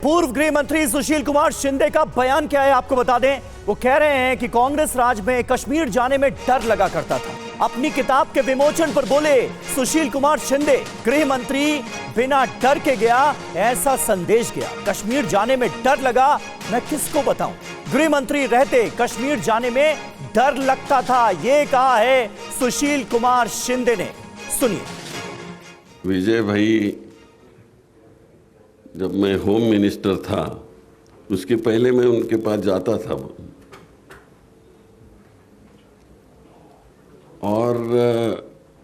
पूर्व गृह मंत्री सुशील कुमार शिंदे का बयान क्या है आपको बता दें। वो कह रहे हैं कि कांग्रेस राज में कश्मीर जाने में डर लगा करता था। अपनी किताब के विमोचन पर बोले सुशील कुमार शिंदे, गृह मंत्री बिना डर के गया, ऐसा संदेश गया। कश्मीर जाने में डर लगा, मैं किसको बताऊं। गृह मंत्री रहते कश्मीर जाने में डर लगता था, यह कहा है सुशील कुमार शिंदे ने। सुनिए। विजय भाई, जब मैं होम मिनिस्टर था उसके पहले मैं उनके पास जाता था और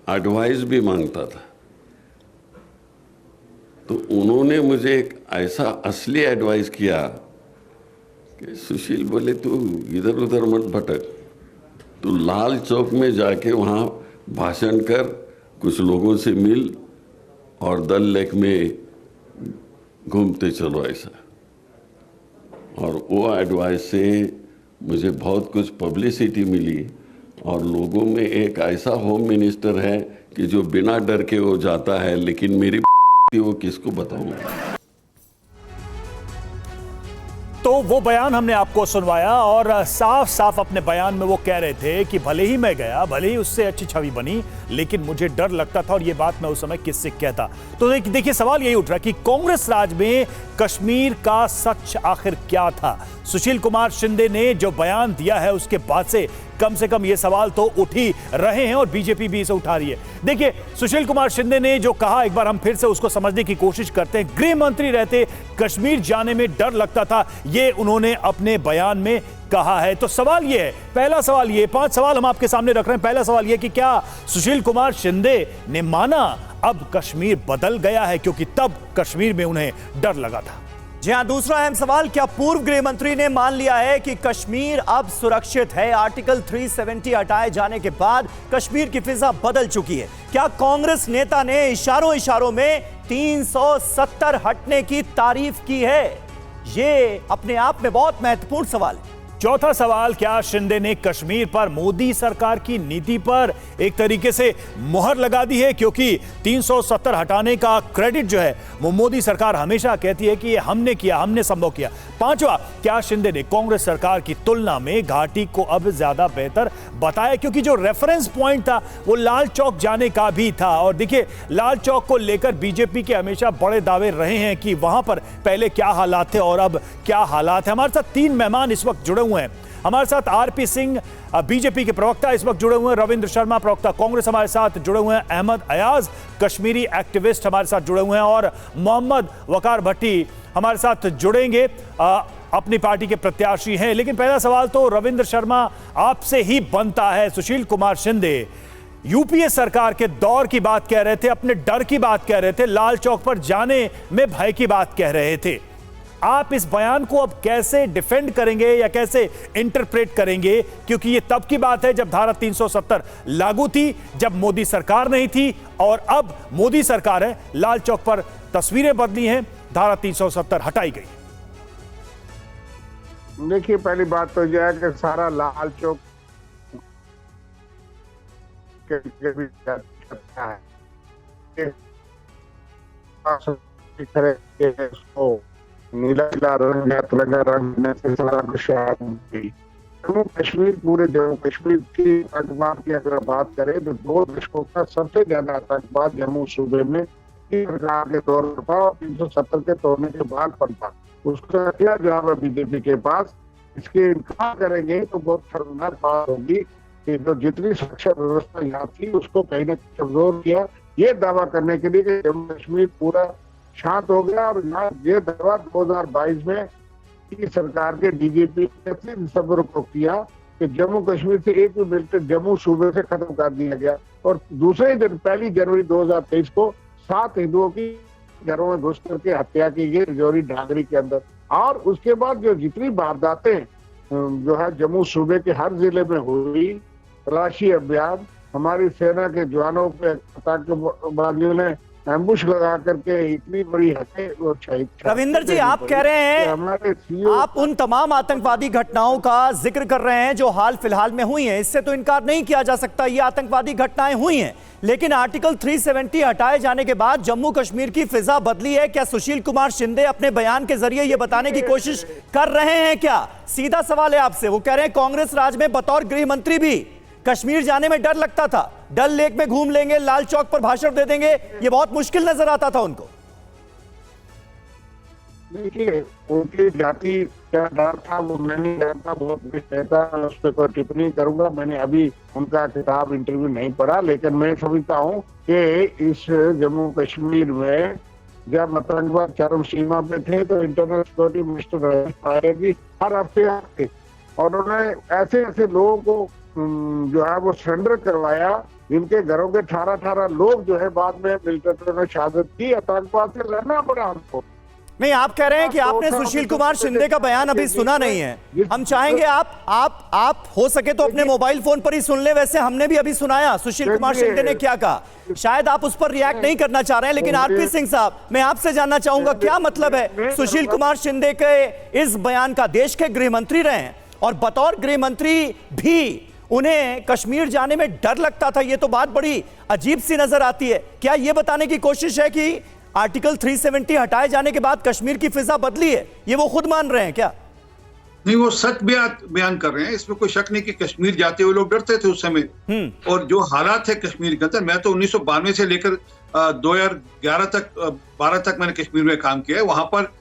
एडवाइस भी मांगता था, तो उन्होंने मुझे एक ऐसा असली एडवाइस किया कि सुशील बोले, तू इधर उधर मत भटक, तू लाल चौक में जाके वहाँ भाषण कर, कुछ लोगों से मिल और डल लेक में घूमते चलो ऐसा। और वो एडवाइस से मुझे बहुत कुछ पब्लिसिटी मिली और लोगों में एक ऐसा होम मिनिस्टर है कि जो बिना डर के वो जाता है, लेकिन मेरी वो किसको बताऊंगा। तो वो बयान हमने आपको सुनवाया और साफ साफ अपने बयान में वो कह रहे थे कि भले ही मैं गया, भले ही उससे अच्छी छवि बनी, लेकिन मुझे डर लगता था। और ये बात मैं उस समय किससे कहता। तो देखिए सवाल यही उठ रहा कि कांग्रेस राज में कश्मीर का सच आखिर क्या था। सुशील कुमार शिंदे ने जो बयान दिया है उसके बाद से कम ये सवाल तो उठ ही रहे हैं और बीजेपी भी इसे उठा रही है। देखिए सुशील कुमार शिंदे ने जो कहा, एक बार हम फिर से उसको समझने की कोशिश करते हैं। गृह मंत्री रहते कश्मीर जाने में डर लगता था, ये उन्होंने अपने बयान में कहा है। तो सवाल ये है, पहला सवाल ये, 5 सवाल हम आपके सामने रख रहे हैं। पहला सवाल ये कि क्या सुशील कुमार शिंदे ने माना अब कश्मीर बदल गया है, क्योंकि तब कश्मीर में उन्हें डर लगा था। जी हां, दूसरा अहम सवाल, क्या पूर्व गृह मंत्री ने मान लिया है कि कश्मीर अब सुरक्षित है। आर्टिकल 370 हटाए जाने के बाद कश्मीर की फिजा बदल चुकी है। क्या कांग्रेस नेता ने इशारों में 370 हटने की तारीफ की है? यह अपने आप में बहुत महत्वपूर्ण सवाल है। चौथा सवाल, क्या शिंदे ने कश्मीर पर मोदी सरकार की नीति पर एक तरीके से मुहर लगा दी है, क्योंकि 370 हटाने का क्रेडिट जो है वो मोदी सरकार हमेशा कहती है कि ये हमने किया, हमने संभव किया। पांचवा, क्या शिंदे ने कांग्रेस सरकार की तुलना में घाटी को अब ज्यादा बेहतर बताया, क्योंकि जो रेफरेंस पॉइंट था वो लाल चौक जाने का भी था। और देखिए लाल चौक को लेकर बीजेपी के हमेशा बड़े दावे रहे हैं कि वहां पर पहले क्या हालात थे और अब क्या हालात है। हमारे साथ 3 मेहमान इस वक्त जुड़े हुए हैं। हमारे साथ आरपी सिंह, बीजेपी के प्रवक्ता इस वक्त जुड़े हुए हैं। रविंद्र शर्मा, प्रवक्ता कांग्रेस, हमारे साथ जुड़े हुए हैं। अहमद अयाज, कश्मीरी एक्टिविस्ट, हमारे साथ जुड़े हुए हैं। और मोहम्मद वकार भट्टी हमारे साथ जुड़ेंगे, अपनी पार्टी के प्रत्याशी हैं। लेकिन पहला सवाल तो रविंद्र शर्मा आपसे ही बनता है। सुशील कुमार शिंदे यूपीए सरकार के दौर की बात कह रहे थे, अपने डर की बात कह रहे थे, लाल चौक पर जाने में भय की बात कह रहे थे। आप इस बयान को अब कैसे डिफेंड करेंगे या कैसे इंटरप्रेट करेंगे, क्योंकि ये तब की बात है जब धारा 370 लागू थी, जब मोदी सरकार नहीं थी, और अब मोदी सरकार है, लाल चौक पर तस्वीरें बदली हैं, धारा 370 हटाई गई। देखिए, पहली बात तो यह है कि सारा लाल चौक नीला रंग या तिरंगा रंग से सारा जम्मू कश्मीर, पूरे जम्मू कश्मीर की आतंकवाद की अगर बात करें तो 2 दशकों का सबसे ज्यादा आतंकवाद जम्मू सूबे में सरकार के तौर पर था और 370 के तोड़ने के बाद पड़ता। उसका क्या जवाब है बीजेपी के पास? इसके इनकार करेंगे तो बहुत शर्मनाक बात होगी कि जो जितनी सुरक्षा व्यवस्था यहाँ थी उसको कहीं न कहीं कमजोर किया, ये दावा करने के लिए कि जम्मू कश्मीर पूरा शांत हो गया। और यहाँ ये दावा 2022 में की सरकार के डीजीपी ने 3 दिसंबर को किया कि जम्मू कश्मीर से एक भी मिलिटेंट जम्मू सूबे से खत्म कर दिया गया। और दूसरे दिन 1 जनवरी 2023 को 7 हिंदुओं की घरों में घुस करके हत्या की गई रजौरी डांगरी के अंदर। और उसके बाद जो जितनी वारदातें जो है जम्मू सूबे के हर जिले में हुई, तलाशी अभियान, हमारी सेना के जवानों पे आतंकवादियों ने एम्बुश लगा करके इतनी बड़ी रविंदर जी, आप कह रहे हैं, हमारे सीओ आप उन तमाम आतंकवादी घटनाओं का जिक्र कर रहे हैं जो हाल फिलहाल में हुई हैं, इससे तो इनकार नहीं किया जा सकता, ये आतंकवादी घटनाएं हुई हैं, लेकिन आर्टिकल 370 हटाए जाने के बाद जम्मू कश्मीर की फिजा बदली है क्या? सुशील कुमार शिंदे अपने बयान के जरिए यह बताने की कोशिश कर रहे हैं क्या? सीधा सवाल है आपसे। वो कह रहे हैं कांग्रेस राज में बतौर गृह मंत्री भी कश्मीर जाने में डर लगता था, डल लेक में घूम लेंगे, लाल चौक पर भाषण दे देंगे, ये बहुत मुश्किल नजर आता था उनको। देखिए, उनकी जाति क्या डर था वो मैं नहीं जानता, बहुत कुछ कहता है, उस पर कोई टिप्पणी करूंगा। मैंने अभी उनका किताब इंटरव्यू नहीं पढ़ा, लेकिन मैं समझता हूँ कि इस जम्मू कश्मीर में जब आतंकवाद चरम सीमा पे थे तो इंटरनल सिक्योरिटी मिनिस्टर रमेश पारे जी हर हफ्ते आते और उन्होंने ऐसे ऐसे लोगों को जो है वो सरेंडर करवाया जिनके घरों के 18 लोग जो है बाद में मिलकर ने शहादत की। आतंकवाद से लड़ना पड़ा हमको। नहीं, आप कह रहे हैं कि आपने सुशील कुमार शिंदे का बयान अभी सुना नहीं है। हम चाहेंगे आप हो सके तो अपने मोबाइल फोन पर ही सुन ले। वैसे हमने भी अभी सुनाया सुशील कुमार शिंदे ने क्या कहा, शायद आप उस पर रिएक्ट नहीं करना चाह रहे हैं, लेकिन आरपी सिंह साहब, मैं आपसे जानना चाहूंगा क्या मतलब है सुशील कुमार शिंदे के इस बयान का? देश के गृह मंत्री रहे हैं और बतौर गृह मंत्री भी उन्हें कश्मीर जाने में डर लगता था, ये तो बात बड़ी अजीब सी नजर आती है। क्या यह बताने की कोशिश है कि आर्टिकल 370 हटाए जाने के बाद कश्मीर की फिजा बदली है? ये वो खुद मान रहे हैं क्या? नहीं, वो सच बयान कर रहे हैं, इसमें कोई शक नहीं कि कश्मीर जाते हुए लोग डरते थे उस समय। और जो हालात है कश्मीर के अंदर, मैं तो 1992 से लेकर 2011 तक 12 तक मैंने कश्मीर में काम किया है। वहां पर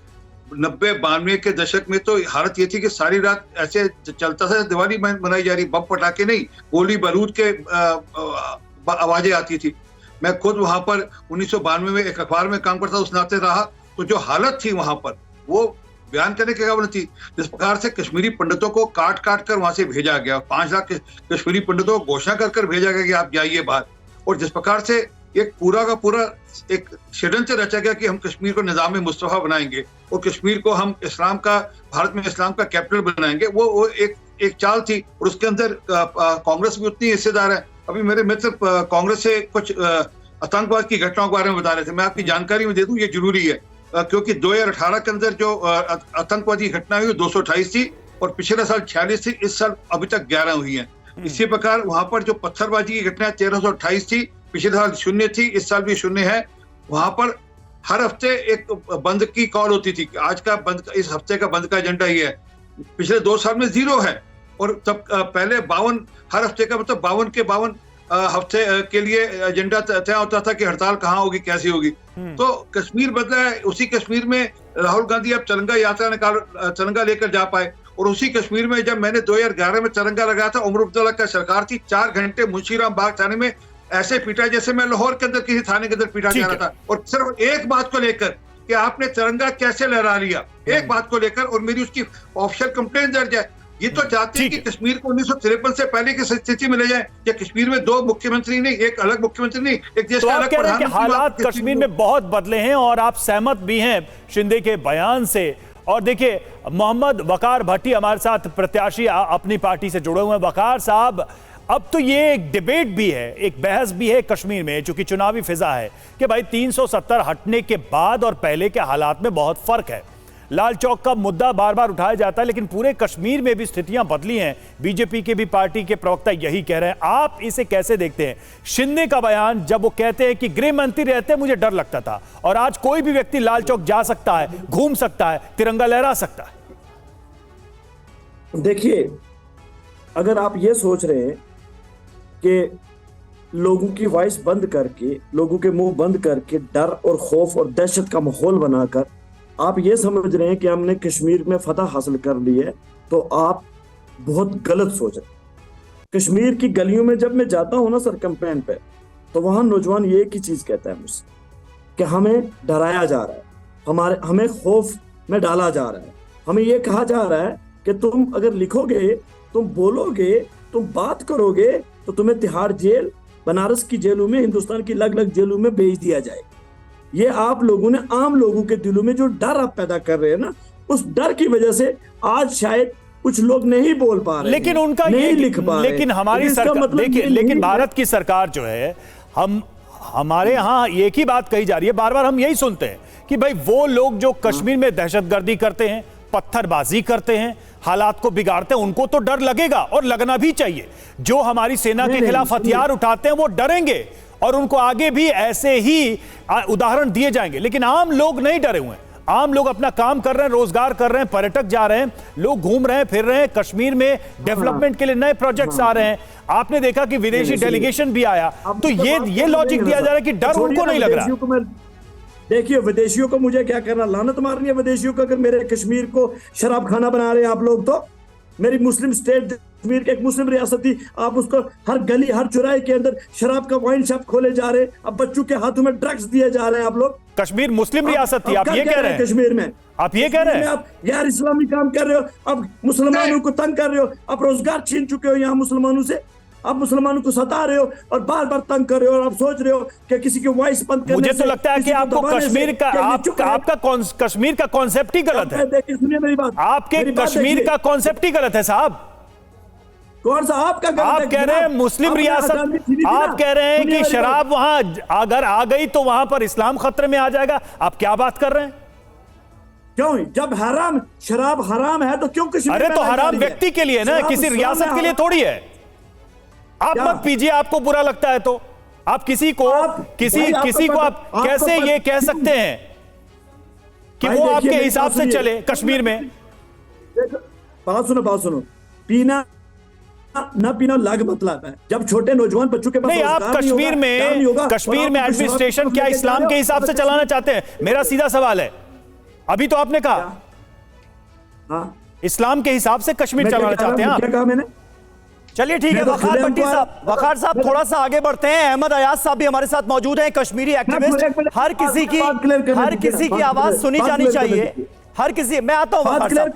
90-92 के दशक में तो हालत ये थी कि सारी रात ऐसे चलता था, दिवाली मनाई जा रही, बम पटाखे नहीं, गोली बारूद के आवाजें आती थी। मैं खुद वहां पर 1992 में एक अखबार में काम करता, उस नाते रहा, तो जो हालत थी वहां पर वो बयान करने की काबिल थी। जिस प्रकार से कश्मीरी पंडितों को काट कर वहां से भेजा गया, 5 लाख कश्मीरी पंडितों को घोषणा कर भेजा गया कि आप जाइए बाहर, और जिस प्रकार से एक पूरा का पूरा एक षड्यंत्र रचा गया कि हम कश्मीर को निजाम मुस्तफा बनाएंगे और कश्मीर को हम इस्लाम का, भारत में इस्लाम का कैपिटल बनाएंगे, वो एक चाल थी। और उसके अंदर कांग्रेस भी उतनी हिस्सेदार है। अभी मेरे मित्र कांग्रेस से कुछ आतंकवाद की घटनाओं के बारे में बता रहे थे, मैं आपकी जानकारी में दे दूं, ये जरूरी है, क्योंकि 2018 के अंदर जो आतंकवादी घटना हुई 228 थी और पिछले साल 46 थी, इस साल अभी तक 11 हुई है। इसी प्रकार वहां पर जो पत्थरबाजी की घटना 1328 थी, पिछले साल 0 थी, इस साल भी 0 है। वहां पर हर हफ्ते एक बंद की कॉल होती थी, आज का बंद, इस हफ्ते का बंद का एजेंडा ये है। पिछले 2 साल में 0 है, और तब पहले 52 हर हफ्ते का मतलब 52 के 52 हफ्ते के लिए एजेंडा तय होता था कि हड़ताल कहाँ होगी, कैसी होगी। तो कश्मीर बदला है। उसी कश्मीर में राहुल गांधी अब तिरंगा यात्रा तिरंगा लेकर जा पाए, और उसी कश्मीर में जब मैंने 2011 में तिरंगा लगाया था, उमर अब्दुल्ला का सरकार थी, 4 घंटे मुंशीराम बाग थाने में ऐसे पीटा जैसे मैं लाहौर के अंदर किसी थाने के अंदर पीटा जा रहा था, और सिर्फ एक बात को लेकर कि आपने तिरंगा कैसे लहरा लिया, एक बात को लेकर, और मेरी उसकी ऑफिशियल कंप्लेंट दर्ज है। ये तो चाहते हैं कि कश्मीर को 1953 से पहले की स्थिति में ले जाए, या कश्मीर में 2 मुख्यमंत्री नहीं, एक अलग मुख्यमंत्री नहीं, एक देश का अलग प्रधानमंत्री। हालात कश्मीर में बहुत बदले हैं और आप सहमत भी हैं शिंदे के बयान से। और देखिए, मोहम्मद वकार भट्टी हमारे साथ प्रत्याशी अपनी पार्टी से जुड़े हुए हैं। वकार साहब, अब तो ये एक डिबेट भी है, एक बहस भी है कश्मीर में, चूंकि चुनावी फिजा है, कि भाई 370 हटने के बाद और पहले के हालात में बहुत फर्क है। लाल चौक का मुद्दा बार बार उठाया जाता है, लेकिन पूरे कश्मीर में भी स्थितियां बदली हैं। बीजेपी के भी पार्टी के प्रवक्ता यही कह रहे हैं। आप इसे कैसे देखते हैं, शिंदे का बयान, जब वो कहते हैं कि गृह मंत्री रहते मुझे डर लगता था, और आज कोई भी व्यक्ति लाल चौक जा सकता है, घूम सकता है, तिरंगा लहरा सकता है? देखिए, अगर आप ये सोच रहे हैं कि लोगों की वॉइस बंद करके, लोगों के मुंह बंद करके, डर और खौफ और दहशत का माहौल बनाकर आप ये समझ रहे हैं कि हमने कश्मीर में फतह हासिल कर ली है, तो आप बहुत गलत सोच रहे हैं। कश्मीर की गलियों में जब मैं जाता हूं ना सर कैंपेन पे, तो वहां नौजवान ये एक ही चीज कहता है मुझसे कि हमें डराया जा रहा है, हमें खौफ में डाला जा रहा है, हमें ये कहा जा रहा है कि तुम अगर लिखोगे, तुम बोलोगे, तुम बात करोगे, तो तुम्हें तिहाड़ जेल, बनारस की जेलों में, हिंदुस्तान की अलग-अलग जेलों में भेज दिया जाएगा। ये आप लोगों ने, आम लोगों के दिलों में जो डर आप पैदा कर रहे हैं ना, उस डर की वजह से आज शायद कुछ लोग नहीं बोल पा रहे, लेकिन उनका नहीं लिख पा रहे। लेकिन हमारी सरकार, देखिए, लेकिन भारत की सरकार जो है, हमारे यहाँ एक ही बात कही जा रही है, बार बार हम यही सुनते हैं कि भाई वो लोग जो कश्मीर में दहशतगर्दी करते हैं, पत्थरबाजी करते हैं, हालात को बिगाड़ते हैं, उनको तो डर लगेगा और लगना भी चाहिए। जो हमारी सेना के खिलाफ हथियार उठाते हैं वो डरेंगे और उनको आगे भी ऐसे ही उदाहरण दिए जाएंगे। लेकिन आम लोग नहीं डरे हुए हैं। आम लोग अपना काम कर रहे हैं, रोजगार कर रहे हैं, पर्यटक जा रहे हैं, लोग घूम रहे हैं, फिर रहे हैं। कश्मीर में डेवलपमेंट के लिए नए प्रोजेक्ट्स आ रहे हैं। आपने देखा कि विदेशी डेलीगेशन भी आया। तो ये लॉजिक दिया जा रहा है कि डर उनको नहीं लग रहा। देखिए, विदेशियों को मुझे क्या करना, लानत मारनी है विदेशियों को। अगर मेरे कश्मीर को शराब खाना बना रहे हैं आप लोग, तो मेरी मुस्लिम स्टेट कश्मीर की एक मुस्लिम रियासत थी, आप उसको हर गली हर चौराहे के अंदर शराब का वाइन शॉप खोले जा रहे हैं। अब बच्चों के हाथों में ड्रग्स दिए जा रहे हैं आप लोग। कश्मीर मुस्लिम रियासत थी, आप ये कह रहे हैं? कश्मीर में आप ये कह रहे हैं? आप यार इस्लामी काम कर रहे हो, अब मुसलमानों को तंग कर रहे हो, आप रोजगार छीन चुके हो यहाँ मुसलमानों से, आप मुसलमानों को सता रहे हो और बार बार तंग कर रहे हो, और आप सोच रहे हो कि किसी की वॉइस बंद करने मुझे से, तो लगता है कि आपको कश्मीर का आपका कश्मीर का कॉन्सेप्ट ही गलत है। देखिए, सुनिए मेरी बात, आपके कश्मीर का कॉन्सेप्ट ही गलत है साहब। कौन सा आपका गलत आप है? कह रहे हैं मुस्लिम रियासत, आप कह रहे हैं कि शराब वहां अगर आ गई तो वहां पर इस्लाम खतरे में आ जाएगा। आप क्या बात कर रहे हैं? क्यों? जब हराम शराब हराम है तो क्यों कश्मीर? अरे तो हराम व्यक्ति के लिए ना, किसी रियासत के लिए थोड़ी है। आप मत पीजिए, आपको बुरा लगता है तो आप किसी को आप कैसे ये कह सकते हैं कि वो आपके हिसाब से चले कश्मीर में? बात सुनो, पीना ना पीना अलग मतलब है। जब छोटे नौजवान बच्चों के पास नहीं, आप कश्मीर में एडमिनिस्ट्रेशन क्या इस्लाम के हिसाब से चलाना चाहते हैं? मेरा सीधा सवाल है। अभी तो आपने कहा इस्लाम के हिसाब से कश्मीर चलाना चाहते हैं आप। क्या कहा मैंने? चलिए ठीक है वखार साहब थोड़ा सा आगे बढ़ते हैं। अहमद अयाज साहब भी हमारे साथ मौजूद हैं, कश्मीरी एक्टिविस्ट। हर किसी की आवाज सुनी जानी चाहिए। हर किसी, मैं आता हूं वखार साहब,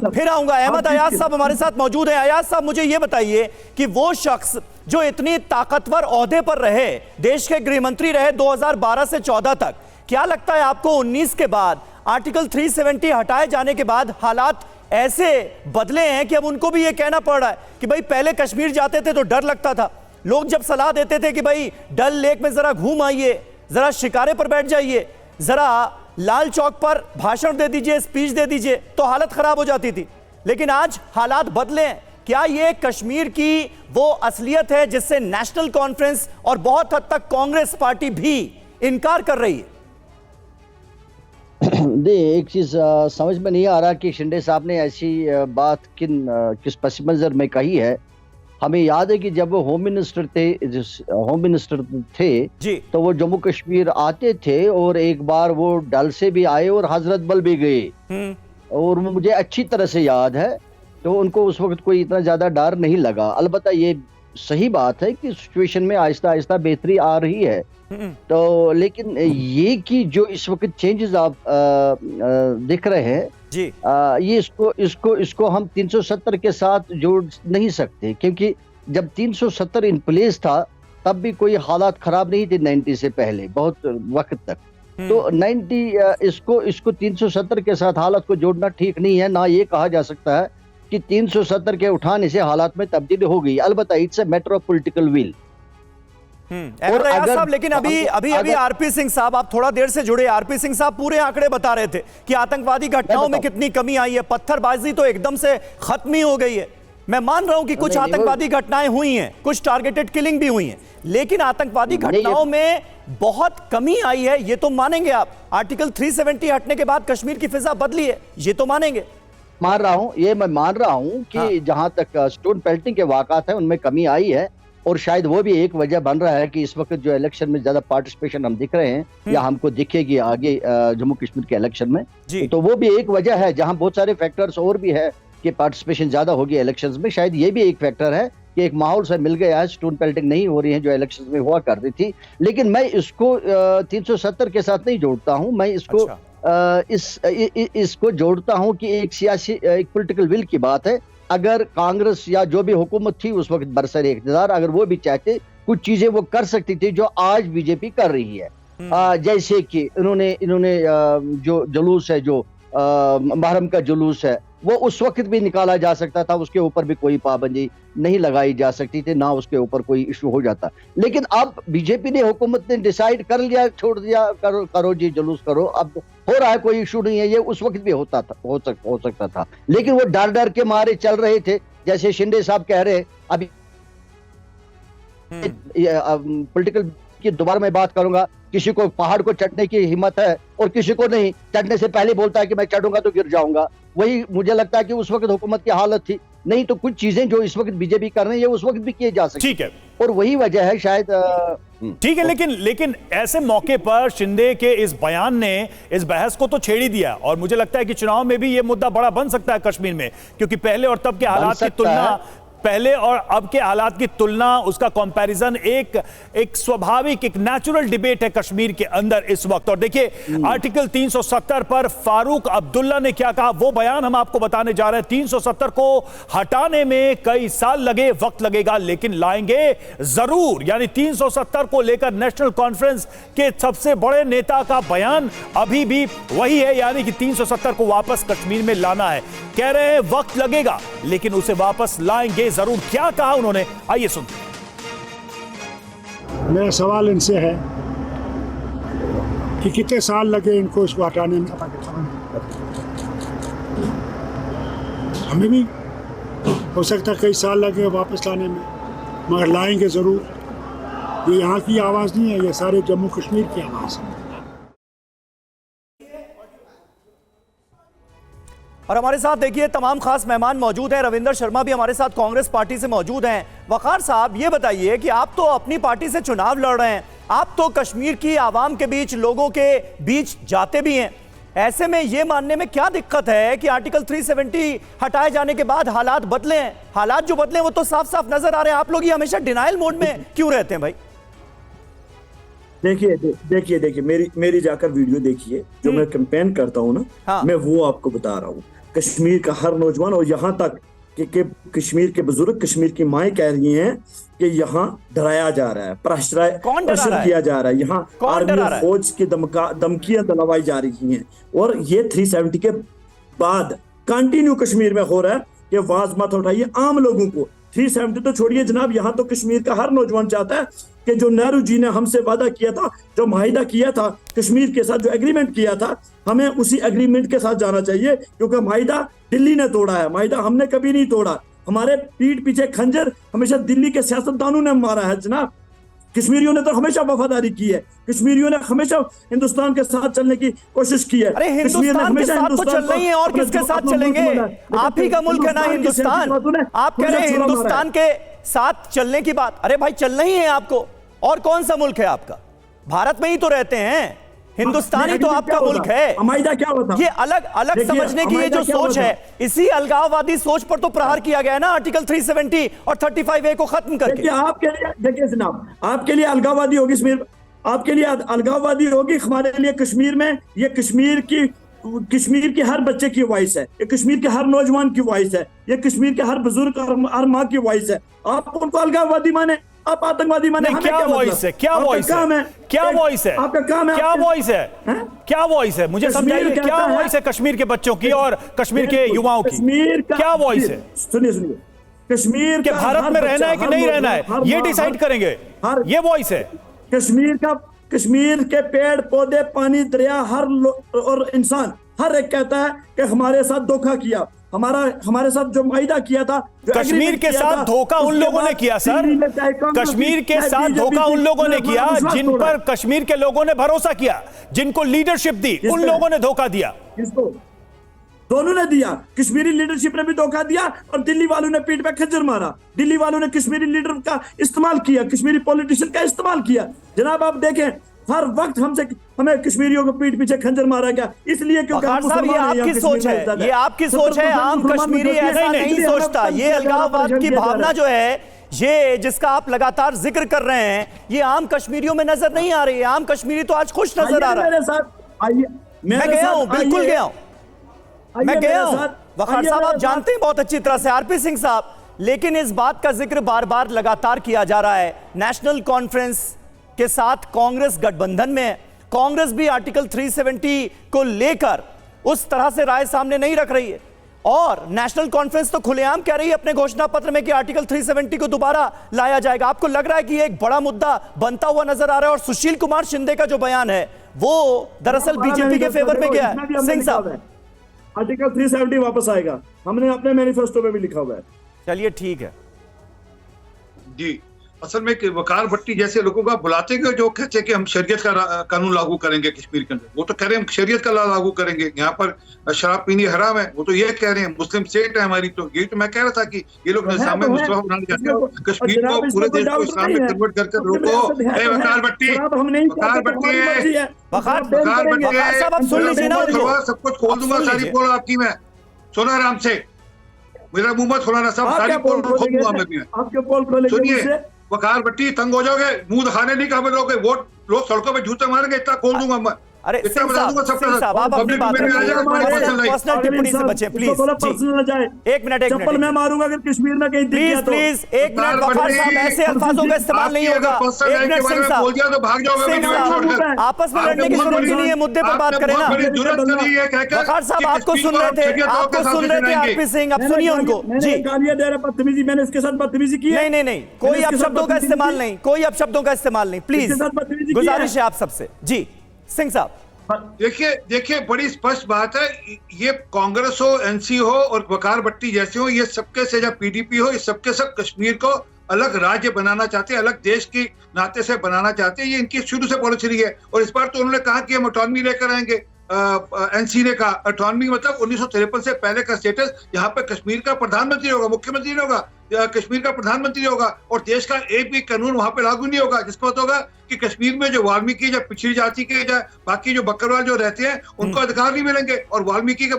फिर आऊंगा। अहमद अयाज साहब हमारे साथ मौजूद हैं। अयाज साहब, मुझे यह बताइए कि वो शख्स जो इतनी ताकतवर ओहदे पर रहे, देश के गृह मंत्री रहे 2012 से 14 तक, क्या लगता है आपको 19 के बाद आर्टिकल 370 हटाए जाने के बाद हालात ऐसे बदले हैं कि अब उनको भी यह कहना पड़ रहा है कि भाई पहले कश्मीर जाते थे तो डर लगता था, लोग जब सलाह देते थे कि भाई डल लेक में जरा घूम आइए, जरा शिकारे पर बैठ जाइए, जरा लाल चौक पर भाषण दे दीजिए, स्पीच दे दीजिए, तो हालत खराब हो जाती थी। लेकिन आज हालात बदले हैं। क्या ये कश्मीर की वो असलियत है जिससे नेशनल कॉन्फ्रेंस और बहुत हद तक कांग्रेस पार्टी भी इनकार कर रही है? एक चीज समझ में नहीं आ रहा कि शिंदे साहब ने ऐसी बात किस पस मंजर में कही है। हमें याद है कि जब वो होम मिनिस्टर थे जी, तो वो जम्मू कश्मीर आते थे और एक बार वो डल से भी आए और हजरत बल भी गए, और वो मुझे अच्छी तरह से याद है। तो उनको उस वक्त कोई इतना ज्यादा डर नहीं लगा। अलबत्ता ये सही बात है कि सिचुएशन में आहिस्ता आहिस्ता बेहतरी आ रही है। तो लेकिन ये कि जो इस वक्त चेंजेस आप दिख रहे हैं जी, ये इसको हम 370 के साथ जोड़ नहीं सकते, क्योंकि जब 370 इन प्लेस था तब भी कोई हालात खराब नहीं थे 90 से पहले बहुत वक्त तक। तो 90 इसको 370 के साथ हालात को जोड़ना ठीक नहीं है। ना ये कहा जा सकता है कि 370 के उठाने से हालात में तब्दीली हो गई। अलबत्ता it's a matter of political will. और साहब, लेकिन अभी आरपी सिंह साहब, आप थोड़ा देर से जुड़े, आरपी सिंह साहब पूरे आंकड़े बता रहे थे कि आतंकवादी घटनाओं में कितनी कमी आई है, पत्थरबाजी तो एकदम से खत्म ही हो गई है। मैं मान रहा हूं कि कुछ आतंकवादी घटनाएं हुई हैं, कुछ टारगेटेड किलिंग भी हुई हैं, लेकिन आतंकवादी घटनाओं में बहुत कमी आई है, ये तो मानेंगे आप? आर्टिकल 370 हटने के बाद कश्मीर की फिजा बदली है, ये तो मानेंगे? मान रहा हूं, ये मैं मान रहा हूं कि जहां तक स्टोन पेल्टिंग के वाकयात है उनमें कमी आई है, और शायद वो भी एक वजह बन रहा है कि इस वक्त जो इलेक्शन में ज्यादा पार्टिसिपेशन हम दिख रहे हैं या हमको दिखेगी आगे जम्मू कश्मीर के इलेक्शन में, तो वो भी एक वजह है। जहां बहुत सारे फैक्टर्स और भी है कि पार्टिसिपेशन ज्यादा होगी इलेक्शंस में, शायद ये भी एक फैक्टर है कि एक माहौल से मिल गया है, स्टोन पेल्टिंग नहीं हो रही है जो इलेक्शंस में हुआ करती थी। लेकिन मैं इसको 370 के साथ नहीं जोड़ता हूं, मैं इसको इसको जोड़ता हूं कि एक सियासी एक पॉलिटिकल विल की बात है। अगर कांग्रेस या जो भी हुकूमत थी उस वक्त बरसर इख्तियार, अगर वो भी चाहते कुछ चीजें वो कर सकती थी जो आज बीजेपी कर रही है। जैसे कि इन्होंने जो जुलूस है जो मुहर्रम का जुलूस है, वो उस वक्त भी निकाला जा सकता था, उसके ऊपर भी कोई पाबंदी नहीं लगाई जा सकती थी, ना उसके ऊपर कोई इशू हो जाता। लेकिन अब बीजेपी ने, हुकूमत ने डिसाइड कर लिया, छोड़ दिया, करो जी जुलूस करो, अब हो रहा है, कोई इशू नहीं है। ये उस वक्त भी होता था, हो सकता था, लेकिन वो डर डर के मारे चल रहे थे। जैसे शिंदे साहब कह रहे अभी पॉलिटिकल की दोबारा मैं बात करूंगा, किसी को पहाड़ को चढ़ने की हिम्मत है और किसी को नहीं, चढ़ने से पहले बोलता है कि मैं चढ़ूंगा तो गिर जाऊंगा। वही मुझे लगता है कि उस वक्त हुकूमत की हालत थी। नहीं तो कुछ चीजें जो इस वक्त बीजेपी कर रही है उस वक्त भी किए जा सकते। ठीक है, और वही वजह है शायद। ठीक है, लेकिन ऐसे मौके पर शिंदे के इस बयान ने इस बहस को तो छेड़ ही दिया, और मुझे लगता है कि चुनाव में भी यह मुद्दा बड़ा बन सकता है कश्मीर में, क्योंकि पहले और तब के हालात की तुलना, पहले और अब के हालात की तुलना, उसका कंपैरिजन एक स्वाभाविक, एक नेचुरल डिबेट है कश्मीर के अंदर इस वक्त। और देखिए आर्टिकल 370 पर फारूक अब्दुल्ला ने क्या कहा, वो बयान हम आपको बताने जा रहे हैं। 370 को हटाने में कई साल लगे, वक्त लगेगा, लेकिन लाएंगे जरूर। यानी 370 को लेकर नेशनल कॉन्फ्रेंस के सबसे बड़े नेता का बयान अभी भी वही है, यानी कि 370 को वापस कश्मीर में लाना है। कह रहे हैं वक्त लगेगा लेकिन उसे वापस लाएंगे जरूर। क्या कहा उन्होंने, आइए सुनते। मेरा सवाल इनसे है कि कितने साल लगे इनको इसको हटाने में। हमें भी हो सकता है कई साल लगे वापस लाने में, मगर लाएंगे जरूर। ये यहाँ की आवाज़ नहीं है, ये सारे जम्मू कश्मीर की आवाज़ है। और हमारे साथ देखिए तमाम खास मेहमान मौजूद हैं। रविंदर शर्मा भी हमारे साथ कांग्रेस पार्टी से मौजूद हैं। वकार साहब, ये बताइए कि आप तो अपनी पार्टी से चुनाव लड़ रहे हैं, आप तो कश्मीर की आवाम के बीच, लोगों के बीच जाते भी हैं। ऐसे में ये मानने में क्या दिक्कत है कि आर्टिकल 370 हटाए जाने के बाद हालात बदले हैं? हालात जो बदले हैं वो तो साफ साफ नजर आ रहे हैं। आप लोग ये हमेशा डिनाइल मोड में क्यों रहते हैं भाई? देखिए मेरी जाकर वीडियो देखिए, जो मैं कैंपेन करता हूँ ना, हाँ। मैं वो आपको बता रहा हूँ। कश्मीर का हर नौजवान, और यहाँ तक कि कश्मीर के बुजुर्ग, कश्मीर की माएं कह रही हैं कि यहाँ डराया जा रहा है, प्रेशर किया जा रहा है, यहाँ आर्मी और फौज की धमकियां दिलवाई जा रही हैं। और ये 370 के बाद कंटिन्यू कश्मीर में हो रहा है कि आवाज मत उठाइए आम लोगों को। 370 तो छोड़िए जनाब, यहाँ तो कश्मीर का हर नौजवान चाहता है कि जो नेहरू जी ने हमसे वादा किया था, जो माहिदा किया था कश्मीर के साथ, जो एग्रीमेंट किया था, हमें उसी एग्रीमेंट के साथ जाना चाहिए। क्योंकि माहिदा दिल्ली ने तोड़ा है, माहिदा हमने कभी नहीं तोड़ा। हमारे पीठ पीछे खंजर हमेशा दिल्ली के सियासतदानों ने मारा है जनाब। कश्मीरियों ने तो हमेशा वफादारी की है, कश्मीरियों ने हमेशा हिंदुस्तान के साथ चलने की कोशिश की है। अरे हिंदुस्तान के साथ तो चल रही है, और किसके साथ चलेंगे? आप ही का मुल्क है ना हिंदुस्तान। आप कह रहे हैं हिंदुस्तान के साथ चलने की बात। अरे भाई चलना ही है आपको, और कौन सा मुल्क है आपका? भारत में ही तो रहते हैं, हिंदुस्तान ही तो आपका मुल्क है। अमाइदा क्या होता? ये अलग समझने की ये जो सोच है, इसी अलगाववादी सोच पर तो प्रहार किया गया है ना आर्टिकल 370 और 35A को खत्म करके। देखिए आपके लिए, देखिए जनाब, आपके लिए अलगाववादी होगी कश्मीर, आपके लिए अलगाववादी होगी। हमारे लिए कश्मीर में ये कश्मीर की हर बच्चे की वॉइस है, ये कश्मीर के हर नौजवान की वॉइस है, ये कश्मीर के हर बुजुर्ग और हर माँ की वॉइस है। आप उनको अलगाववादी माने, आप आतंकवादी माने? क्या वॉइस है? क्या वॉइस है? क्या वॉइस है? आपका काम है, क्या वॉइस है? क्या वॉइस है? मुझे समझाइए, क्या वॉइस है कश्मीर के बच्चों की और कश्मीर के युवाओं की? क्या वॉइस है? सुनिए, कश्मीर के भारत में रहना है कि नहीं रहना है, ये डिसाइड करेंगे, ये वॉइस है। कश्मीर के पेड़ पौधे, पानी, दरिया, और इंसान हर एक कहता है कि हमारे साथ धोखा किया, हमारे साथ जो वायदा किया था, कश्मीर के साथ धोखा उन लोगों ने किया सर, कश्मीर के साथ धोखा उन लोगों ने किया जिन पर कश्मीर के लोगों ने भरोसा किया, जिनको लीडरशिप दी, उन लोगों ने धोखा दिया। किसको? दोनों ने दिया। कश्मीरी लीडरशिप ने भी धोखा दिया और दिल्ली वालों ने पीठ पे खंजर मारा। दिल्ली वालों ने कश्मीरी लीडर का इस्तेमाल किया, कश्मीरी पॉलिटिशियन का इस्तेमाल किया। जनाब आप देखें, हर वक्त हमें कश्मीरियों को पीठ पीछे खंजर मारा गया, इसलिए क्योंकि ये आपकी सोच है, ये आपकी सोच है। आम कश्मीरी ऐसा नहीं सोचता। ये अलगाववाद की भावना जो है, ये जिसका आप लगातार जिक्र कर रहे हैं, ये आम कश्मीरियों में नजर नहीं आ रही है। आम कश्मीरी तो आज खुश नजर आ रहा है। मैं गया हूं, बिल्कुल गया हूं, मैं गया हूं। वकार साहब आप जानते हैं बहुत अच्छी तरह से, आरपी सिंह साहब, लेकिन इस बात का जिक्र बार बार लगातार किया जा रहा है। नेशनल कॉन्फ्रेंस के साथ कांग्रेस गठबंधन में है, कांग्रेस भी आर्टिकल 370 को लेकर उस तरह से राय सामने नहीं रख रही है। और नेशनल कॉन्फ्रेंस तो खुलेआम कह रही है अपने घोषणा पत्र में कि आर्टिकल 370 को दोबारा लाया जाएगा। आपको लग रहा है कि ये एक बड़ा मुद्दा बनता हुआ नजर आ रहा है? और सुशील कुमार शिंदे का जो बयान है वो दरअसल बीजेपी के फेवर में गया है। सिंह साहब, आर्टिकल 370 वापस आएगा, हमने अपने मैनिफेस्टो में भी लिखा हुआ है। चलिए ठीक है जी। असल में कि वकार भट्टी जैसे लोगों का बुलाते हैं जो कहते हैं कि हम शरीयत का कानून लागू करेंगे कश्मीर के अंदर। वो तो कह रहे हैं हम शरीयत का लागू करेंगे, यहाँ पर शराब पीनी हराम है। वो तो ये कह रहे हैं मुस्लिम स्टेट है हमारी। तो यही तो मैं कह रहा था कि ये लोग निजाम में मुस्तफा बनाने जाते हैं, कश्मीर को पूरे देश को इस्लाम में कन्वर्ट करके रोको। वकार भट्टी, वकार भट्टी, वकार साहब आप सुन लीजिए ना, सब कुछ खोल दूंगा, सारी पोल आपकी मैं। सुना आराम से, मेरा मुंह मत खोलाना, सब सारी पोल खोल दूंगा मैं भी। आपके पोल खोलेंगे। सुनिए, वकार भट्टी तंग हो जाओगे, मुंह दिखाने नहीं काबिल रहोगे, वोट लोग सड़कों पे जूते मारेंगे, इतना खोल दूंगा मैं। अरे सिंह साहब आप अपनी बात पर्सनल टिप्पणी से बचें प्लीज। एक मिनट चप्पल मैं मारूंगा अगर कश्मीर में कहीं प्लीज प्लीज एक मिनट। वकार साहब ऐसे अल्फाजों का इस्तेमाल नहीं होगा। एक मिनट सिंह साहब, आपस में लड़ने की जरूरत नहीं है, मुद्दे पर बात करें ना। वकार साहब आपको सुन रहे थे आरपी सिंह, आप सुनिए उनको। जी गालियां दे रहे, बदतमीजी, मैंने इसके साथ बदतमीजी की है? नहीं, कोई अपशब्दों का इस्तेमाल नहीं, कोई अपशब्दों का इस्तेमाल नहीं, प्लीज गुजारिश है आप सबसे। जी सिंह साहब, देखिए बड़ी स्पष्ट बात है, ये कांग्रेस हो, एनसी हो और वकार भट्टी जैसे हो, ये सबके से, जब पीडीपी हो, ये सबके सब कश्मीर को अलग राज्य बनाना चाहते हैं, अलग देश की नाते से बनाना चाहते हैं। ये इनकी शुरू से पॉलिसी रही है। और इस बार तो उन्होंने कहा कि हम ऑटोनॉमी लेकर आएंगे। एनसी ने कहा ऑटोनॉमी मतलब 1953 से पहले का स्टेटस, यहाँ पे कश्मीर का प्रधानमंत्री होगा, मुख्यमंत्री नहीं होगा, कश्मीर का प्रधानमंत्री होगा। और देश का एक भी कानून वहां पे लागू नहीं होगा, जिसका मतलब होगा कि कश्मीर में जो वाल्मीकि, जो पिछड़ी जाति के, जो बाकी जो बकरवाल जो रहते हैं, उनको अधिकार नहीं मिलेंगे। और वाल्मीकि का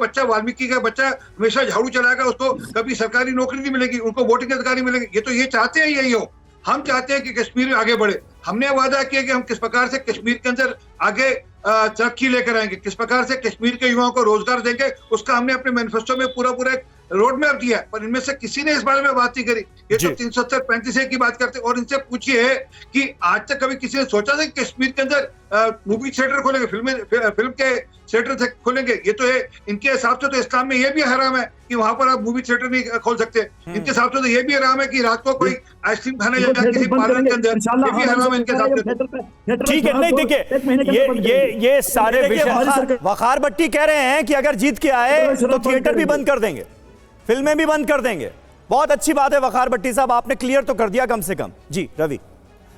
बच्चा हमेशा झाड़ू चलाएगा, उसको कभी सरकारी नौकरी नहीं मिलेगी, उनको वोटिंग अधिकार नहीं मिलेंगे। ये तो ये चाहते हैं, यही हो। हम चाहते हैं कि कश्मीर आगे बढ़े। हमने वादा किया कि हम किस प्रकार से कश्मीर के अंदर आगे तरक्की लेकर आएंगे, किस प्रकार से कश्मीर के युवाओं को रोजगार देंगे, उसका हमने अपने मैनिफेस्टो में पूरा एक रोड मैप दिया है। पर इनमें से किसी ने इस बारे में बात नहीं करी। ये तो 370-35 की बात करते। और इनसे पूछिए कि आज तक कभी किसी ने सोचा था कि कश्मीर के अंदर मूवी थिएटर खोलेंगे, फिल्म के थिएटर खोलेंगे? ये तो है, इनके हिसाब से तो इस्लाम में ये भी हराम है कि वहां पर आप मूवी थिएटर नहीं खोल सकते। इनके हिसाब से तो ये भी हराम है कि रात को कोई आइसक्रीम खाने जाता है किसी पार्लर के अंदर, ये भी हराम है इनके हिसाब से। ठीक है, नहीं देखिए ये सारे विषय वकार भट्टी कह रहे हैं कि अगर जीत के आए तो थिएटर भी बंद कर देंगे, फिल्में भी बंद कर देंगे। बहुत अच्छी बात है वकार भट्टी साहब, आपने क्लियर तो कर दिया कम से कम। जी रवि।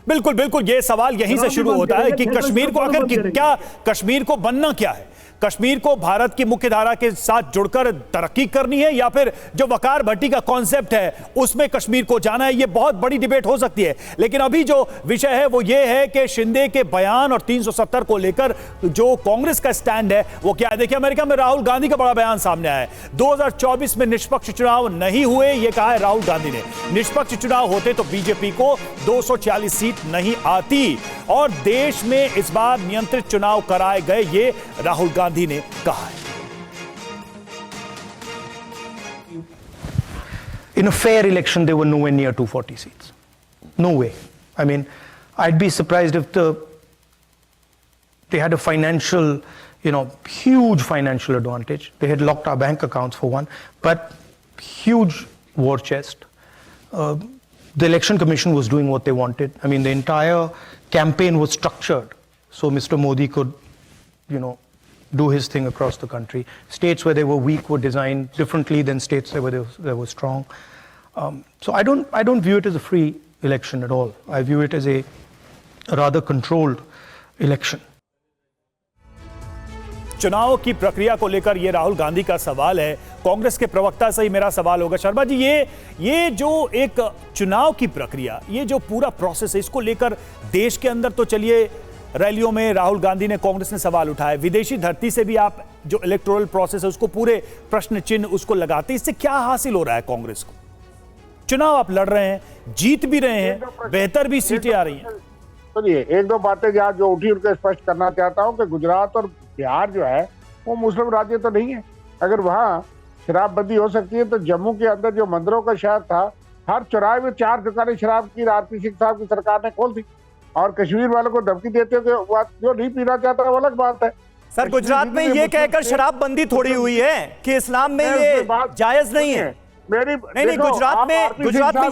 बिल्कुल ये सवाल यहीं से शुरू होता है कि कश्मीर को आखिर क्या, कश्मीर को बनना क्या है? कश्मीर को भारत की मुख्य धारा के साथ जुड़कर तरक्की करनी है या फिर जो वकार भट्टी का कॉन्सेप्ट है उसमें कश्मीर को जाना है? ये बहुत बड़ी डिबेट हो सकती है। लेकिन अभी जो विषय है वो ये है कि शिंदे के बयान और 370 को लेकर जो कांग्रेस का स्टैंड है वो क्या है। देखिए अमेरिका में राहुल गांधी का बड़ा बयान सामने आया है। 2024 में निष्पक्ष चुनाव नहीं हुए, ये कहा है राहुल गांधी ने। निष्पक्ष चुनाव होते तो बीजेपी को 246 सीट नहीं आती और देश में इस बार नियंत्रित चुनाव कराए गए, ये राहुल गांधी ने कहा है। In a fair election, they were nowhere near 240 seats. No way. I mean, I'd be surprised if they had a financial, huge financial advantage. They had locked our bank accounts for one, but huge war chest. The election commission was doing what they wanted. I mean, the entire campaign was structured so Mr. Modi could, do his thing across the country. States where they were weak were designed differently than states where they were strong. So I don't view it as a free election at all. I view it as a rather controlled election. चुनाव की प्रक्रिया को लेकर ये राहुल गांधी का सवाल है। कांग्रेस के प्रवक्ता से ही मेरा सवाल होगा, शर्मा जी, ये जो एक चुनाव की प्रक्रिया, ये जो पूरा प्रोसेस है, इसको लेकर देश के अंदर तो चलिए रैलियों में राहुल गांधी ने, कांग्रेस ने सवाल उठाए, विदेशी धरती से भी आप जो इलेक्टोरल प्रोसेस है उसको पूरे प्रश्न चिन्ह उसको लगाते, इससे क्या हासिल हो रहा है कांग्रेस को? चुनाव आप लड़ रहे हैं, जीत भी रहे हैं, बेहतर भी सीटें आ रही हैं। सुनिए, एक दो बातें जो उठी उनके स्पष्ट करना चाहता हूँ कि गुजरात और बिहार जो है वो मुस्लिम राज्य तो नहीं है। अगर वहाँ शराबबंदी हो सकती है तो जम्मू के अंदर जो मंदिरों का शहर था, हर चौराहे में 4 दुकानें शराब की आरपी सिंह साहब की सरकार ने खोल दी। और कश्मीर वालों को धमकी देते हो कि जो नहीं पीना चाहता वो अलग बात है। सर गुजरात में ये कहकर शराबबंदी थोड़ी हुई है कि इस्लाम में ये जायज नहीं है। नहीं, गुजरात में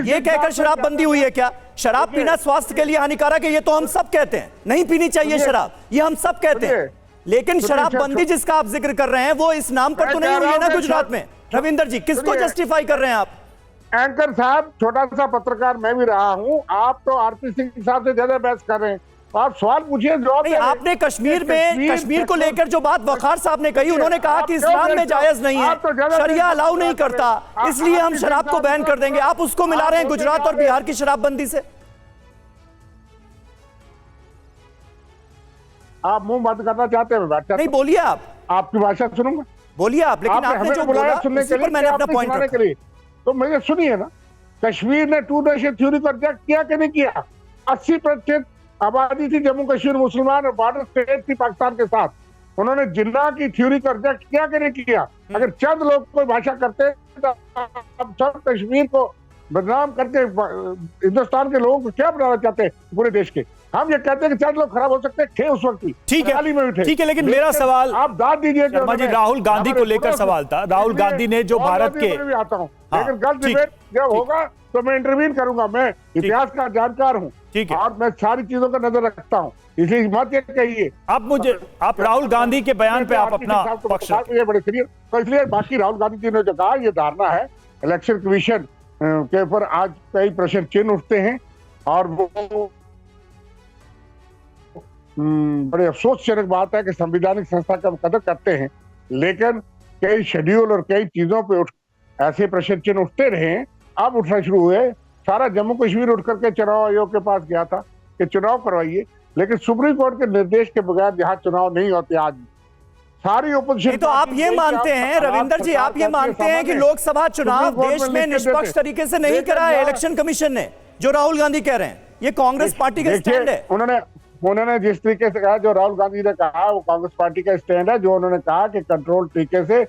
ये कहकर शराबबंदी हुई है क्या? शराब पीना स्वास्थ्य के लिए हानिकारक है, ये तो हम सब कहते हैं, नहीं पीनी चाहिए शराब, ये हम सब कहते हैं। लेकिन शराबबंदी जिसका आप जिक्र कर रहे हैं वो इस नाम पर तो नहीं हुई है ना गुजरात में। रविंदर जी, किसको जस्टिफाई कर रहे हैं आप? एंकर साहब, छोटा सा पत्रकार मैं भी रहा हूं, आप तो आरपी सिंह साहब से ज्यादा बहस कर रहे हैं। आप सवाल पूछिए, जवाब नहीं। आपने कश्मीर को लेकर जो बात वखार साहब ने कही, उन्होंने कहा कि इस्लाम में जायज नहीं है, शरिया अलाउ नहीं करता, इसलिए हम शराब को बैन कर देंगे। आप उसको मिला रहे हैं गुजरात और बिहार की शराबबंदी से। आप मुंह बंद करना चाहते हैं? नहीं, बोलिए आप, आपकी भाषा सुनूंगा, बोलिए आप। लेकिन आपने जो बोला सुनने के लिए, मैंने अपना पॉइंट सुनाने के लिए, तो मुझे सुनिए ना। कश्मीर ने टू नेशन थ्योरी को रिजेक्ट किया कि नहीं किया? 80% आबादी थी जम्मू कश्मीर मुसलमान और बॉर्डर स्टेट थी पाकिस्तान के साथ। उन्होंने जिन्ना की थ्योरी को रिजेक्ट किया कि नहीं किया? अगर चंद लोग कोई भाषा करते तो अब सब कश्मीर को बदनाम करके हिंदुस्तान के लोगों को क्या बनाना चाहते हैं पूरे देश के? हम ये कहते हैं कि चंद लोग खराब हो सकते थे उस वक्त ही, ठीक है, लेकिन मेरा सवाल आप दाद दीजिए। राहुल गांधी को लेकर सवाल था। राहुल गांधी ने जो भारत के, आता हूँ, लेकिन गलत डिबेट जब होगा तो मैं इंटरवीन करूंगा। मैं इतिहास का जानकार हूँ और मैं सारी चीजों का नजर रखता हूँ, इसलिए मत ये कहिए आप राहुल गांधी के बयान पे आप अपना पक्ष ये बड़े क्लियर। तो इसलिए बाकी राहुल गांधी जी ने जो कहा, ये धारणा है इलेक्शन कमीशन के ऊपर आज कई प्रश्न चिन्ह उठते हैं और वो बड़े अफसोसजनक बात है कि संवैधानिक संस्था का कदर करते हैं, लेकिन कई शेड्यूल और कई चीजों पे ऐसे प्रश्न चिन्ह उठते रहे, अब उठना शुरू हुए। सारा जम्मू कश्मीर उठ करके चुनाव आयोग के पास गया था कि चुनाव करवाइए, लेकिन सुप्रीम कोर्ट के निर्देश के बगैर यहाँ चुनाव नहीं होते। आज सारी ओपोजिशन, तो आप ये मानते हैं रविंदर जी, आप ये मानते हैं कि लोकसभा चुनाव देश में निष्पक्ष तरीके से नहीं करा है इलेक्शन कमीशन ने, जो राहुल गांधी कह रहे हैं? ये कांग्रेस पार्टी का स्टैंड है। उन्होंने जिस तरीके से कहा, जो राहुल गांधी ने कहा, वो कांग्रेस पार्टी का स्टैंड है। जो उन्होंने कहा कि कंट्रोल तरीके से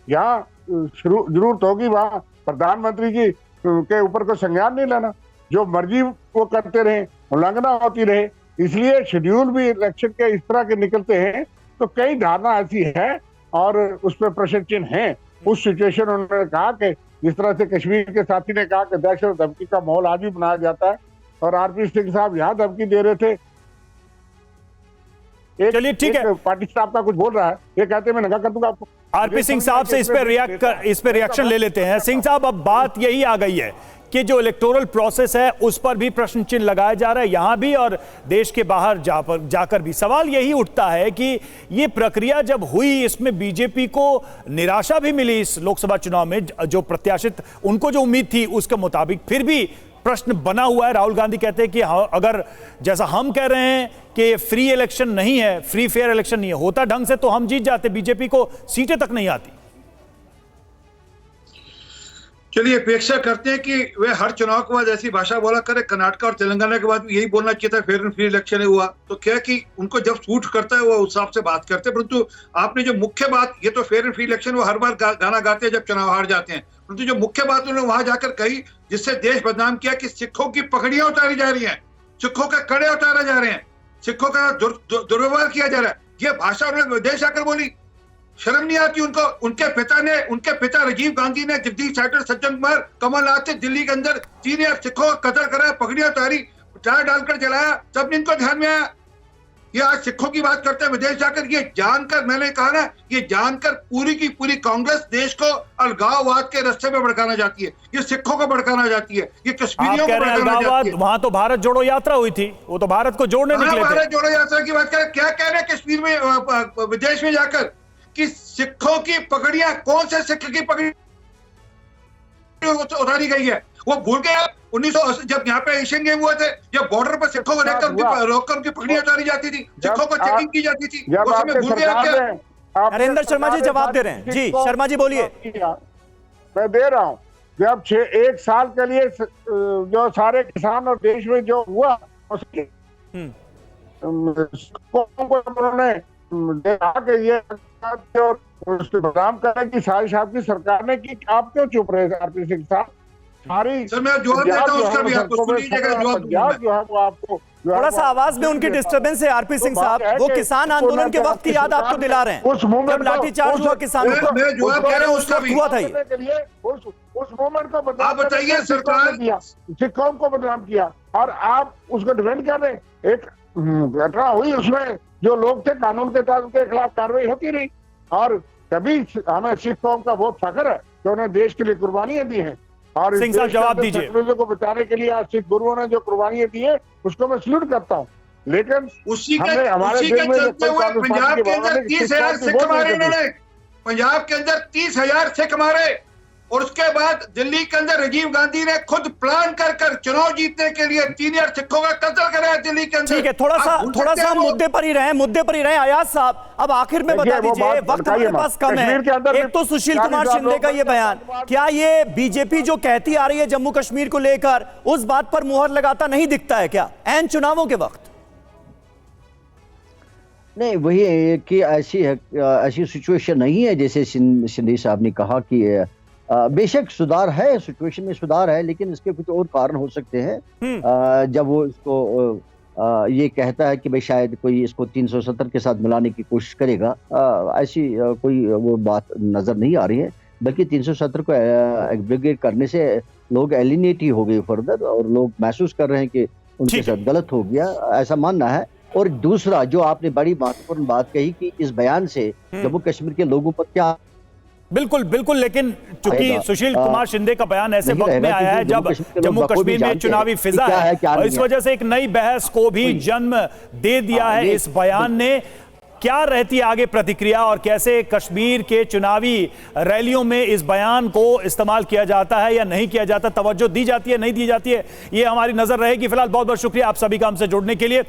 यहाँ जरूरत होगी वहां प्रधानमंत्री जी के ऊपर कोई संज्ञान नहीं लेना, जो मर्जी वो करते रहे, उल्लंघना होती रहे। इसलिए शेड्यूल भी इलेक्शन के इस तरह के निकलते हैं, तो कई धारणा ऐसी है और उस पर प्रश्न चिन्ह है। उस सिचुएशन उन्होंने कहा कि जिस तरह से कश्मीर के साथी ने कहा कि दहशत और धमकी का माहौल आज भी बनाया जाता है, और आरपी सिंह साहब यहाँ धमकी दे रहे थे। चलिए ठीक है, पार्टी स्टाफ का कुछ बोल रहा है, ये कहते हैं मैं नंगा कर दूंगा आपको। आरपी सिंह साहब से इस पे रिएक्शन ले लेते हैं। सिंह साहब, अब बात यही आ गई है कि जो इलेक्टोरल प्रोसेस है उस पर भी प्रश्न चिन्ह लगाया जा रहा है, यहां भी और देश के बाहर जाकर भी। सवाल यही उठता है कि ये प्रक्रिया जब हुई, इसमें बीजेपी को निराशा भी मिली इस लोकसभा चुनाव में, जो प्रत्याशित उनको जो उम्मीद थी उसके मुताबिक फिर भी प्रश्न बना हुआ है। राहुल गांधी कहते हैं कि अगर जैसा हम कह रहे हैं कि फ्री इलेक्शन नहीं है, फ्री फेयर इलेक्शन नहीं है, होता ढंग से तो हम जीत जाते, बीजेपी को सीटें तक नहीं आती। चलिए अपेक्षा करते हैं कि वे हर चुनाव के बाद ऐसी भाषा बोला करे। कर्नाटक और तेलंगाना के बाद भी यही बोलना चाहिए था, फेयर एंड फ्री इलेक्शन हुआ। तो क्या कि उनको जब सूट करता है वो उस हिसाब से बात करते हैं। परंतु आपने जो मुख्य बात, ये तो फेयर एंड फ्री इलेक्शन वो हर बार गाना गाते हैं जब चुनाव हार जाते हैं, परंतु जो मुख्य बात उन्होंने वहां जाकर कही, जिससे देश बदनाम किया कि सिखों की पगड़ियां उतारी जा रही हैं, सिखों के कड़े उतारे जा रहे हैं, सिखों का दुर्व्यवहार किया जा रहा है, ये भाषा उन्होंने विदेश आकर बोली। शर्म नहीं आती उनको? उनके पिता राजीव गांधी ने जगदीश शेट्टर, सज्जन कुमार, कमलनाथ से दिल्ली के अंदर सीनियर सिखों का कत्ल करा, पगड़ियां उतारी, टायर डालकर जलाया, तब इनको ध्यान में आया। ये आज सिखों की बात करते हैं विदेश जाकर। ये जानकर, मैंने कहा ना, ये जानकर पूरी की पूरी कांग्रेस देश को अलगाववाद के रास्ते में भड़काना चाहती है, ये सिखों को भड़काना चाहती है, ये कश्मीरियों को भड़काना चाहती है। वहां तो भारत जोड़ो यात्रा हुई थी, वो तो भारत को जोड़ने निकले थे। भारत जोड़ो यात्रा की बात करें, क्या कह रहे हैं कश्मीर में, विदेश में जाकर कि सिखों की पगड़ियां, कौन से सिख की पगड़ी उतारी गई है? वो भूल गए 1980 जब यहाँ पे एशियन गेम हुए थे, जब बॉर्डर पर सिखों को रोककर उनकी पगड़ियां उतारी जाती थी, सिखों को चेकिंग की जाती थी, उस समय भूल गया क्या? नरेंद्र शर्मा जी जवाब दे रहे हैं। जी शर्मा जी बोलिए। मैं दे रहा हूँ, जब 1 साल के लिए जो सारे किसान और देश में जो हुआ, उसके उन्होंने देखा कि ये बदनाम करें कि साजिश आपकी सरकार ने की, आप क्यों चुप रहे आरपी सिंह साहब? सारी सर मैं जवाब देता हूं उसका भी, आपको सुनिएगा जवाब जो है वो आपको थोड़ा सा आवाज में उनकी डिस्टर्बेंस है आरपी सिंह साहब। वो किसान आंदोलन के वक्त की याद आपको दिला रहे हैं, जब लाठीचार्ज हुआ किसानों पर। मैं जवाब कह रहा हूं उसका भी हुआ था ये। उस मूवमेंट को आप बताइए, सरकार सिखों को बदनाम किया और आप उसको डिफेंड कर रहे हैं। एक घटना हुई, उसमें जो लोग थे कानून के तहत उनके खिलाफ कार्रवाई होती रही, और कभी हमें सिख कौम का बहुत फख्र है कि उन्हें देश के लिए कुर्बानियां दी हैं। और सिंह साहब जवाब दीजिए। शत्रुओं को बचाने के लिए आज सिख गुरुओं ने जो कुर्बानियां दी है उसको मैं सल्यूट करता हूँ, लेकिन उसी के चलते हुए पंजाब के अंदर 30,000 सिख मारे इन्होंने। पंजाब के अंदर 30,000 सिख मारे, और उसके बाद दिल्ली के अंदर राजीव गांधी ने खुद प्लान कर चुनाव जीतने के लिए 3,000 सिखों का कत्ल कराया दिल्ली के अंदर। ठीक है, थोड़ा सा मुद्दे पर ही रहे अयाज साहब। अब आखिर में बता दीजिए, वक्त हमारे पास कम है। एक तो सुशील कुमार शिंदे का ये बयान, क्या ये बीजेपी जो कहती आ रही है जम्मू कश्मीर को लेकर, उस बात पर मुहर लगाता नहीं दिखता है क्या ऐन चुनावों के वक्त? नहीं, वही है कि ऐसी सिचुएशन नहीं है जैसे शिंदे साहब ने कहा कि बेशक सुधार है, सिचुएशन में सुधार है, लेकिन इसके कुछ और कारण हो सकते हैं। जब वो इसको ये कहता है कि भाई शायद कोई इसको 370 के साथ मिलाने की कोशिश करेगा, ऐसी कोई वो बात नजर नहीं आ रही है, बल्कि 370 को एग्रीगेट करने से लोग एलिनेट ही हो गए फर्दर, और लोग महसूस कर रहे हैं कि उनके साथ गलत हो गया, ऐसा मानना है। और दूसरा जो आपने बड़ी महत्वपूर्ण बात कही कि इस बयान से जम्मू कश्मीर के लोगों पर क्या, बिल्कुल, लेकिन चूंकि सुशील कुमार शिंदे का बयान ऐसे वक्त में आया है जब जम्मू कश्मीर में चुनावी फिजा है, और इस वजह से एक नई बहस को भी जन्म दे दिया है इस बयान ने। क्या रहती है आगे प्रतिक्रिया, और कैसे कश्मीर के चुनावी रैलियों में इस बयान को इस्तेमाल किया जाता है या नहीं किया जाता, तवज्जो दी जाती है नहीं दी जाती है, ये हमारी नजर रहेगी। फिलहाल बहुत बहुत शुक्रिया आप सभी का हमसे जुड़ने के लिए।